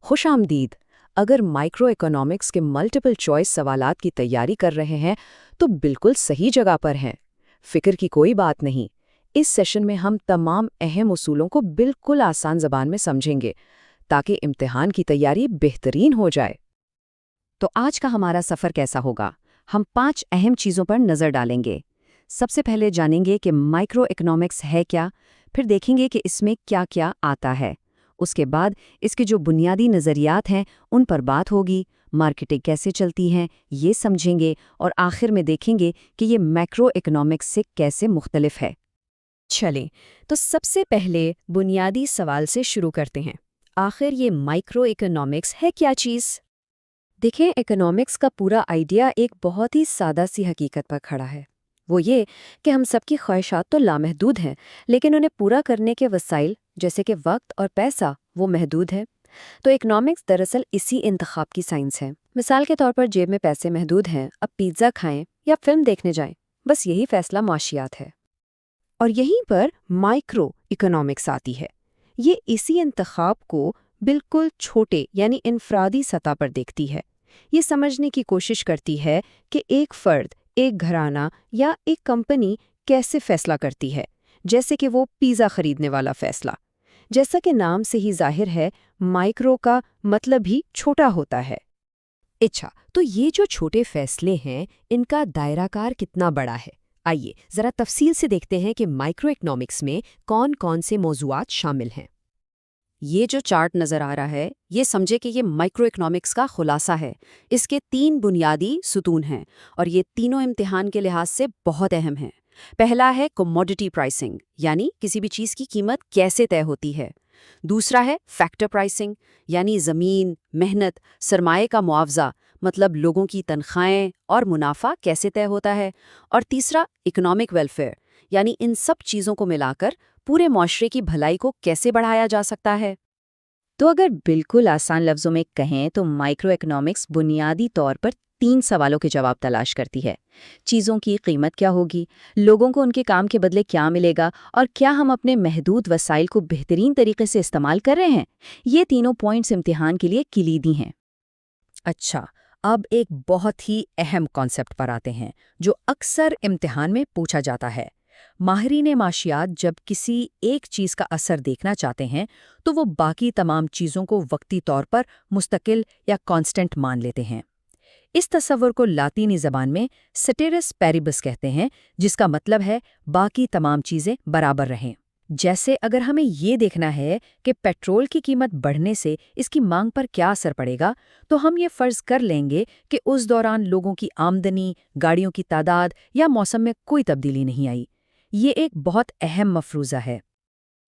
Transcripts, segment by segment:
خوش آمدید۔ اگر مائکرو اکنامکس کے ملٹیپل چوائس سوالات کی تیاری کر رہے ہیں تو بالکل صحیح جگہ پر ہیں۔ فکر کی کوئی بات نہیں، اس سیشن میں ہم تمام اہم اصولوں کو بالکل آسان زبان میں سمجھیں گے تاکہ امتحان کی تیاری بہترین ہو جائے۔ تو آج کا ہمارا سفر کیسا ہوگا؟ ہم 5 اہم چیزوں پر نظر ڈالیں گے۔ سب سے پہلے جانیں گے کہ مائکرو اکنامکس ہے کیا، پھر دیکھیں گے کہ اس میں کیا کیا آتا ہے۔ اس کے بعد اس کے جو بنیادی نظریات ہیں ان پر بات ہوگی، مارکیٹنگ کیسے چلتی ہیں یہ سمجھیں گے، اور آخر میں دیکھیں گے کہ یہ مائکرو اکنامکس سے کیسے مختلف ہے۔ چلیں تو سب سے پہلے بنیادی سوال سے شروع کرتے ہیں۔ آخر یہ مائکرو اکنامکس ہے کیا چیز؟ دیکھیں، اکنامکس کا پورا آئیڈیا ایک بہت ہی سادہ سی حقیقت پر کھڑا ہے۔ وہ یہ کہ ہم سب کی خواہشات تو لامحدود ہیں، لیکن انہیں پورا کرنے کے وسائل جیسے کہ وقت اور پیسہ وہ محدود ہے۔ تو اکنامکس دراصل اسی انتخاب کی سائنس ہے۔ مثال کے طور پر جیب میں پیسے محدود ہیں، اب پیزا کھائیں یا فلم دیکھنے جائیں، بس یہی فیصلہ معاشیات ہے۔ اور یہیں پر مائکرو اکنامکس آتی ہے۔ یہ اسی انتخاب کو بالکل چھوٹے یعنی انفرادی سطح پر دیکھتی ہے۔ یہ سمجھنے کی کوشش کرتی ہے کہ ایک فرد، ایک گھرانہ یا ایک کمپنی کیسے فیصلہ کرتی ہے، جیسے کہ وہ پیزا خریدنے والا فیصلہ۔ جیسا کہ نام سے ہی ظاہر ہے، مائکرو کا مطلب ہی چھوٹا ہوتا ہے۔ اچھا، تو یہ جو چھوٹے فیصلے ہیں ان کا دائرہ کار کتنا بڑا ہے؟ آئیے ذرا تفصیل سے دیکھتے ہیں کہ مائکرو اکنامکس میں کون کون سے موضوعات شامل ہیں۔ یہ جو چارٹ نظر آ رہا ہے، یہ سمجھے کہ یہ مائکرو اکنامکس کا خلاصہ ہے۔ اس کے 3 بنیادی ستون ہیں اور یہ تینوں امتحان کے لحاظ سے بہت اہم ہیں۔ پہلا ہے کموڈٹی پرائسنگ، یعنی کسی بھی چیز کی قیمت کیسے طے ہوتی ہے۔ دوسرا ہے فیکٹر پرائسنگ، یعنی زمین، محنت، سرمایہ کا معاوضہ، مطلب لوگوں کی تنخواہیں اور منافع کیسے طے ہوتا ہے۔ اور تیسرا اکنامک ویلفیئر، یعنی ان سب چیزوں کو ملا کر پورے معاشرے کی بھلائی کو کیسے بڑھایا جا سکتا ہے۔ تو اگر بالکل آسان لفظوں میں کہیں تو مائکرو اکنامکس بنیادی طور پر 3 سوالوں کے جواب تلاش کرتی ہے۔ چیزوں کی قیمت کیا ہوگی، لوگوں کو ان کے کام کے بدلے کیا ملے گا، اور کیا ہم اپنے محدود وسائل کو بہترین طریقے سے استعمال کر رہے ہیں۔ یہ تینوں پوائنٹس امتحان کے لیے کلیدی ہیں۔ اچھا، اب ایک بہت ہی اہم کانسیپٹ پر آتے ہیں جو اکثر امتحان میں پوچھا جاتا ہے۔ ماہرین معاشیات جب کسی ایک چیز کا اثر دیکھنا چاہتے ہیں تو وہ باقی تمام چیزوں کو وقتی طور پر مستقل یا کانسٹنٹ مان لیتے ہیں۔ اس تصور کو لاطینی زبان میں سیٹرس پیریبس کہتے ہیں، جس کا مطلب ہے باقی تمام چیزیں برابر رہیں۔ جیسے اگر ہمیں یہ دیکھنا ہے کہ پیٹرول کی قیمت بڑھنے سے اس کی مانگ پر کیا اثر پڑے گا، تو ہم یہ فرض کر لیں گے کہ اس دوران لوگوں کی آمدنی، گاڑیوں کی تعداد یا موسم میں کوئی تبدیلی نہیں آئی۔ یہ ایک بہت اہم مفروضہ ہے۔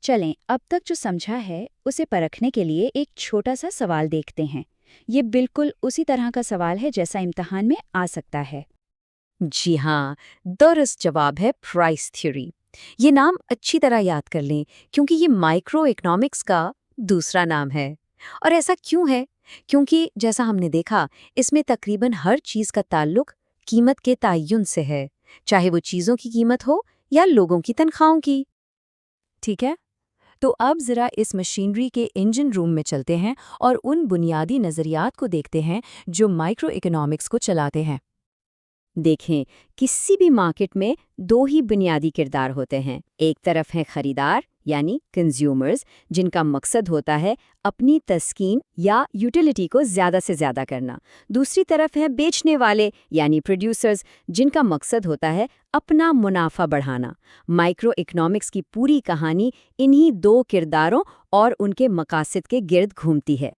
چلیں اب تک جو سمجھا ہے اسے پرکھنے کے لیے ایک چھوٹا سا سوال دیکھتے ہیں۔ یہ بالکل اسی طرح کا سوال ہے جیسا امتحان میں آ سکتا ہے۔ جی ہاں، درست جواب ہے پرائس تھیوری۔ یہ نام اچھی طرح یاد کر لیں کیونکہ یہ مائکرو اکنامکس کا دوسرا نام ہے۔ اور ایسا کیوں ہے؟ کیونکہ جیسا ہم نے دیکھا، اس میں تقریباً ہر چیز کا تعلق قیمت کے تعین سے ہے، چاہے وہ چیزوں کی قیمت ہو یا لوگوں کی تنخواہوں کی۔ ٹھیک ہے، تو اب ذرا اس مشینری کے انجن روم میں چلتے ہیں اور ان بنیادی نظریات کو دیکھتے ہیں جو مائکرو اکنامکس کو چلاتے ہیں۔ دیکھیں، کسی بھی مارکیٹ میں 2 ہی بنیادی کردار ہوتے ہیں۔ ایک طرف ہیں خریدار یعنی کنزیومرز، جن کا مقصد ہوتا ہے اپنی تسکین یا یوٹیلیٹی کو زیادہ سے زیادہ کرنا۔ دوسری طرف ہیں بیچنے والے یعنی پروڈیوسرز، جن کا مقصد ہوتا ہے اپنا منافع بڑھانا۔ مائکرو اکنامکس کی پوری کہانی انہی 2 کرداروں اور ان کے مقاصد کے گرد گھومتی ہے۔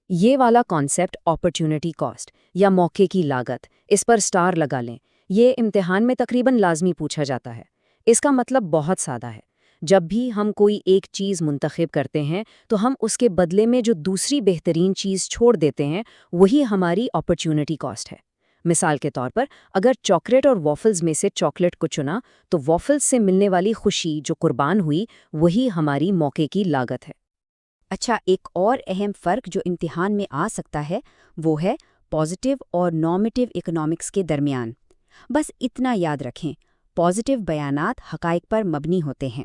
یہ والا کانسیپٹ اپرچونٹی کاسٹ یا موقع کی لاگت، اس پر سٹار لگا لیں۔ یہ امتحان میں تقریباً لازمی پوچھا جاتا ہے۔ اس کا مطلب بہت سادہ ہے۔ جب بھی ہم کوئی ایک چیز منتخب کرتے ہیں تو ہم اس کے بدلے میں جو دوسری بہترین چیز چھوڑ دیتے ہیں وہی ہماری اپرچونٹی کاسٹ ہے۔ مثال کے طور پر اگر چاکلیٹ اور وافلز میں سے چاکلیٹ کو چنا تو وافلز سے ملنے والی خوشی جو قربان ہوئی وہی ہماری موقع کی لاگت ہے۔ اچھا، ایک اور اہم فرق جو امتحان میں آ سکتا ہے وہ ہے پازیٹیو اور نارمیٹیو اکنامکس کے درمیان۔ بس اتنا یاد رکھیں، پازیٹیو بیانات حقائق پر مبنی ہوتے ہیں۔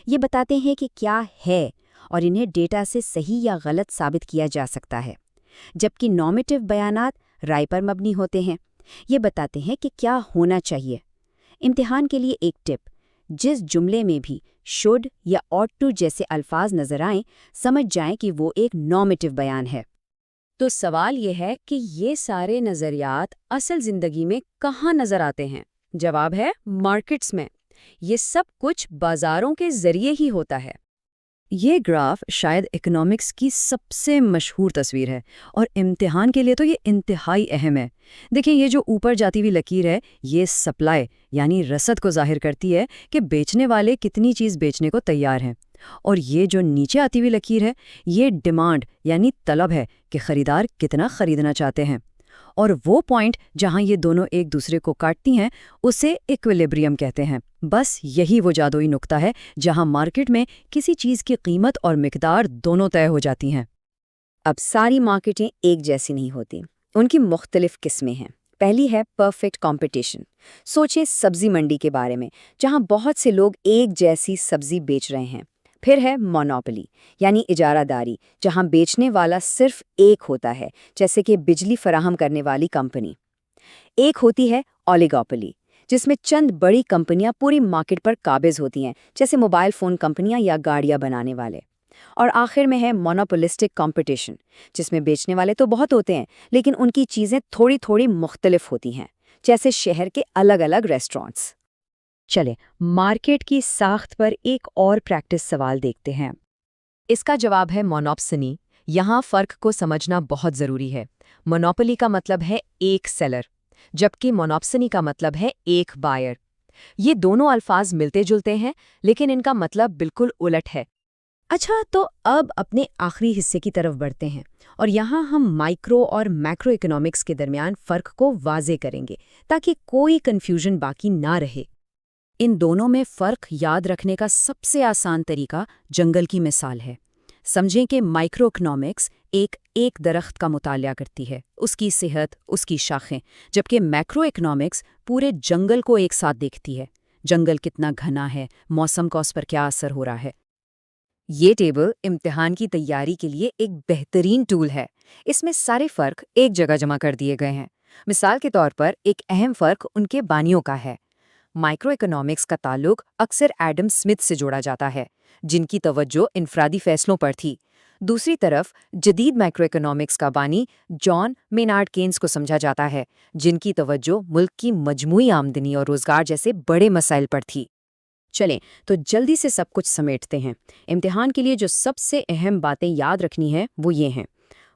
یہ بتاتے ہیں کہ کیا ہے اور انہیں ڈیٹا سے صحیح یا غلط ثابت کیا جا سکتا ہے، جبکہ نارمیٹو بیانات رائے پر مبنی ہوتے ہیں، یہ بتاتے ہیں کہ کیا ہونا چاہیے۔ امتحان کے لیے ایک ٹپ: جس جملے میں بھی شوڈ یا ought to جیسے الفاظ نظر آئیں، سمجھ جائیں کہ وہ ایک نارمیٹو بیان ہے۔ تو سوال یہ ہے کہ یہ سارے نظریات اصل زندگی میں کہاں نظر آتے ہیں؟ جواب ہے مارکیٹس میں۔ یہ سب کچھ بازاروں کے ذریعے ہی ہوتا ہے۔ یہ گراف شاید اکنامکس کی سب سے مشہور تصویر ہے، اور امتحان کے لیے تو یہ انتہائی اہم ہے۔ دیکھیں، یہ جو اوپر جاتی ہوئی لکیر ہے، یہ سپلائی یعنی رسد کو ظاہر کرتی ہے کہ بیچنے والے کتنی چیز بیچنے کو تیار ہیں، اور یہ جو نیچے آتی ہوئی لکیر ہے، یہ ڈیمانڈ یعنی طلب ہے کہ خریدار کتنا خریدنا چاہتے ہیں۔ اور وہ پوائنٹ جہاں یہ دونوں ایک دوسرے کو کاٹتی ہیں، اسے ایکویلیبریم کہتے ہیں۔ بس یہی وہ جادوئی نقطہ ہے جہاں مارکیٹ میں کسی چیز کی قیمت اور مقدار دونوں طے ہو جاتی ہیں۔ اب ساری مارکیٹیں ایک جیسی نہیں ہوتی، ان کی مختلف قسمیں ہیں۔ پہلی ہے پرفیکٹ کمپٹیشن۔ سوچیں سبزی منڈی کے بارے میں، جہاں بہت سے لوگ ایک جیسی سبزی بیچ رہے ہیں۔ پھر ہے مونوپلی یعنی اجارہ داری، جہاں بیچنے والا صرف ایک ہوتا ہے، جیسے کہ بجلی فراہم کرنے والی کمپنی۔ ایک ہوتی ہے اولیگوپلی، جس میں چند بڑی کمپنیاں پوری مارکیٹ پر قابض ہوتی ہیں، جیسے موبائل فون کمپنیاں یا گاڑیاں بنانے والے۔ اور آخر میں ہے مونوپولسٹک کمپٹیشن، جس میں بیچنے والے تو بہت ہوتے ہیں، لیکن ان کی چیزیں تھوڑی تھوڑی مختلف ہوتی ہیں، جیسے شہر کے الگ الگ ریسٹورانٹس۔ چلیں، مارکیٹ کی ساخت پر ایک اور پریکٹس سوال دیکھتے ہیں۔ اس کا جواب ہے مونوپسنی۔ یہاں فرق کو سمجھنا بہت ضروری ہے۔ مونوپلی کا مطلب ہے ایک سیلر، جبکہ مونوپسنی کا مطلب ہے ایک بائر۔ یہ دونوں الفاظ ملتے جلتے ہیں، لیکن ان کا مطلب بالکل الٹ ہے۔ اچھا، تو اب اپنے آخری حصے کی طرف بڑھتے ہیں، اور یہاں ہم مائکرو اور میکرو اکنامکس کے درمیان فرق کو واضح کریں گے تاکہ کوئی کنفیوژن باقی نہ رہے۔ ان دونوں میں فرق یاد رکھنے کا سب سے آسان طریقہ جنگل کی مثال ہے۔ سمجھیں کہ مائکرو اکنامکس ایک درخت کا مطالعہ کرتی ہے، اس کی صحت، اس کی شاخیں، جبکہ میکرو اکنامکس پورے جنگل کو ایک ساتھ دیکھتی ہے۔ جنگل کتنا گھنا ہے، موسم کا اس پر کیا اثر ہو رہا ہے۔ یہ ٹیبل امتحان کی تیاری کے لیے ایک بہترین ٹول ہے۔ اس میں سارے فرق ایک جگہ جمع کر دیے گئے ہیں۔ مثال کے طور پر ایک اہم فرق ان کے بانیوں کا ہے۔ مائکرو اکنامکس کا تعلق اکثر ایڈم سمتھ سے جوڑا جاتا ہے، جن کی توجہ انفرادی فیصلوں پر تھی۔ دوسری طرف جدید مائکرو اکنامکس کا بانی جان مینارڈ کینز کو سمجھا جاتا ہے، جن کی توجہ ملک کی مجموعی آمدنی اور روزگار جیسے بڑے مسائل پر تھی۔ چلیں، تو جلدی سے سب کچھ سمیٹتے ہیں۔ امتحان کے لیے جو سب سے اہم باتیں یاد رکھنی ہیں وہ یہ ہیں۔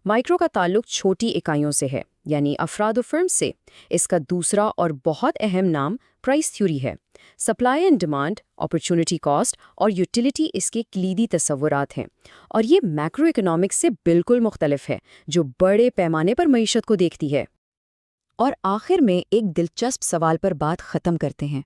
مائکرو کا تعلق چھوٹی اکائیوں سے ہے، یعنی افراد و فرم سے۔ اس کا دوسرا اور بہت اہم نام پرائس تھیوری ہے۔ Supply and demand, opportunity cost اور یوٹیلیٹی اس کے کلیدی تصورات ہیں، اور یہ میکرو اکنامکس سے بالکل مختلف ہے، جو بڑے پیمانے پر معیشت کو دیکھتی ہے۔ اور آخر میں ایک دلچسپ سوال پر بات ختم کرتے ہیں۔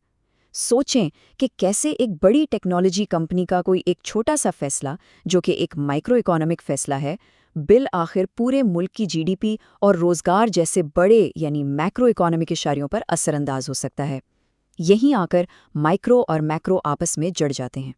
سوچیں کہ کیسے ایک بڑی ٹیکنالوجی کمپنی کا کوئی ایک چھوٹا سا فیصلہ، جو کہ ایک مائکرو اکانومک فیصلہ ہے، بالآخر پورے ملک کی جی ڈی پی اور روزگار جیسے بڑے یعنی میکرو اکانومک اشاریوں پر اثر انداز ہو سکتا ہے۔ یہیں آ کر مائکرو اور میکرو آپس میں جڑ جاتے ہیں۔